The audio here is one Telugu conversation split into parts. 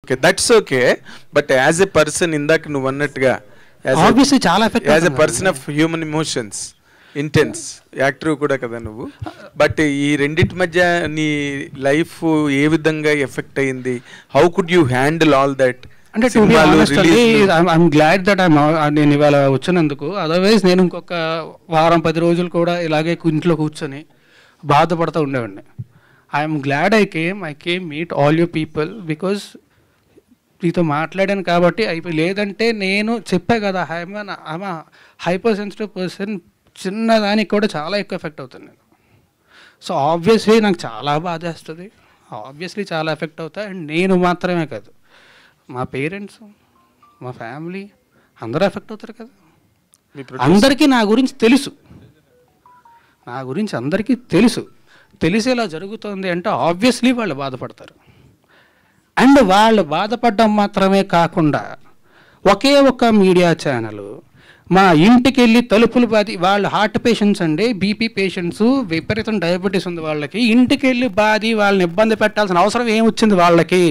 Okay, that's okay. But as a person, ఇందాక నువ్వు అన్నట్టుగా ఆబ్వియస్లీ చాలా effect as a person of human emotions, intense actor కూడా కదా నువ్వు. బట్ ఈ రెండింటి మధ్య నీ లైఫ్ ఏ విధంగా ఎఫెక్ట్ అయింది? How could you handle all that? అంటే ఐఎమ్ గ్లాడ్ దట్ నేను ఇవాళ వచ్చినందుకు. అదర్వైజ్ నేను ఇంకొక వారం 10 రోజులు కూడా ఇలాగే ఇంట్లో కూర్చొని బాధపడుతూ ఉండేవాడిని. I'm glad I came meet all you people because మీతో మాట్లాడాను కాబట్టి అయిపోయి. లేదంటే నేను చెప్పా కదా, ఐఎమ్ హైపర్ సెన్సిటివ్ పర్సన్, చిన్నదానికి కూడా చాలా ఎక్కువ ఎఫెక్ట్ అవుతుంది నేను. సో ఆబ్వియస్లీ నాకు చాలా బాధేస్తుంది, ఆబ్వియస్లీ చాలా ఎఫెక్ట్ అవుతా. అండ్ నేను మాత్రమే కాదు, మా పేరెంట్స్, మా ఫ్యామిలీ అందరూ ఎఫెక్ట్ అవుతారు కదా. అందరికీ నా గురించి తెలుసు, నా గురించి అందరికీ తెలుసు. తెలిసేలా జరుగుతుంది అంటే ఆబ్వియస్లీ వాళ్ళు బాధపడతారు. అండ్ వాళ్ళు బాధపడడం మాత్రమే కాకుండా ఒకే ఒక్క మీడియా ఛానల్ మా ఇంటికి వెళ్ళి తలుపులు బాది, వాళ్ళు హార్ట్ పేషెంట్స్ అండి, బీపీ పేషెంట్స్, విపరీతం డయాబెటీస్ ఉంది వాళ్ళకి, ఇంటికి వెళ్ళి బాది వాళ్ళని ఇబ్బంది పెట్టాల్సిన అవసరం ఏమొచ్చింది వాళ్ళకి?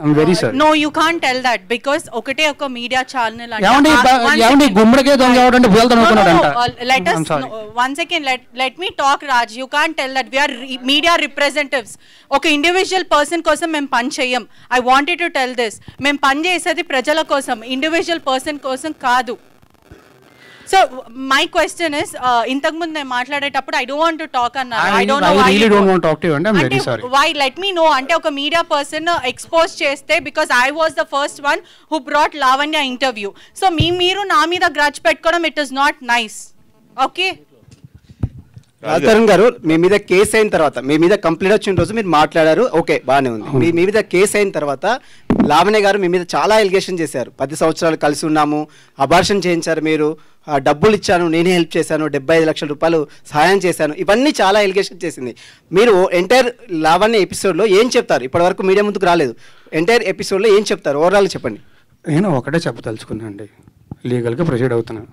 I'm very sorry. No, you can't tell that because ఒకటే ఒక మీడియా ఛానల్ అంటే గుమ్మడికే దొంగ ఎవడంటే బోల్తనుకున్నాడంట. Let us one second, let me talk, Raj. You can't tell that. We are media representatives. ఒక ఇండివిజువల్ పర్సన్ కోసం మేము పని చేయం. I wanted to tell this. మేము పని చేసేది ప్రజల కోసం, ఇండివిజువల్ పర్సన్ కోసం కాదు. So my question is, ఇంతకుముందు నేను మాట్లాడేటప్పుడు I don't want to talk అన్నారు. I don't know why. I really don't want to talk to you and I'm very sorry. Why? Let me know. అంటే ఒక మీడియా పర్సన్ ఎక్స్పోజ్ చేస్తే, because I was the first one who brought Lavanya interview. So మీరు నా మీద గ్రడ్జ్ పెట్టుకోవడం, it is not nice. Okay? Raj Tarun గారు, మీ మీద కేసు అయిన తర్వాత, మీ మీద కంప్లైంట్ వచ్చిన రోజు మీరు మాట్లాడారు, ఓకే బాగానే ఉంది. మీ మీద కేసు అయిన తర్వాత లావణ్య గారు మీ మీద చాలా ఎలిగేషన్ చేశారు. 10 సంవత్సరాలు కలిసి ఉన్నాము, అబార్షన్ చేయించారు, మీరు డబ్బులు ఇచ్చాను, నేనే హెల్ప్ చేశాను, 75 లక్షల రూపాయలు సహాయం చేశాను, ఇవన్నీ చాలా ఎలిగేషన్ చేసింది. మీరు ఎంటైర్ లావణ్య ఎపిసోడ్లో ఏం చెప్తారు? ఇప్పటివరకు మీడియా ముందుకు రాలేదు, ఎంటైర్ ఎపిసోడ్లో ఏం చెప్తారు? ఓవరాల్ చెప్పండి. నేను ఒకటే చెప్పదలుచుకున్నాను అండి, లీగల్గా ప్రొసీడ్ అవుతున్నాను.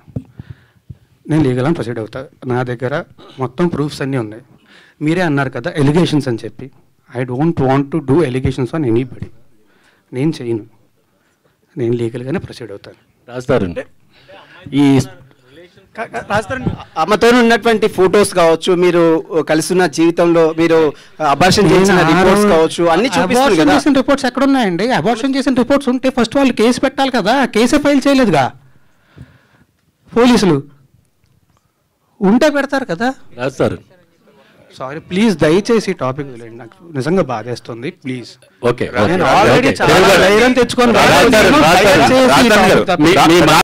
నేను లీగల్గా ప్రొసీడ్ అవుతా, నా దగ్గర మొత్తం ప్రూఫ్స్ అన్నీ ఉన్నాయి. మీరే అన్నారు కదా ఎలిగేషన్స్ అని చెప్పి. I don't want to do allegations on anybody. నేను చేయను, నేను లీగల్గానే ప్రొసీడ్ అవుతాను. రాజతరుణ్, ఈ అమ్మతో ఉన్నటువంటి ఫొటోస్ కావచ్చు, మీరు కలిసిన జీవితంలో మీరు అబార్షన్ చేసిన రిపోర్ట్స్ కావచ్చు, అన్ని చూపిస్తారు కదా. చేసిన రిపోర్ట్స్ ఎక్కడ ఉన్నాయండి? అబార్షన్ చేసిన రిపోర్ట్స్ ఉంటే ఫస్ట్ వాళ్ళు కేసు పెట్టాలి కదా, కేసే ఫైల్ చేయలేదుగా పోలీసులు. ఉంటే పెడతారు కదా. సారీ ప్లీజ్, దయచేసి టాపిక్ వదిలేండి, నాకు నిజంగా బాధేస్తుంది ప్లీజ్. ఓకే, నేను ఆల్రెడీ చాలా ధైర్యం తెచ్చుకొని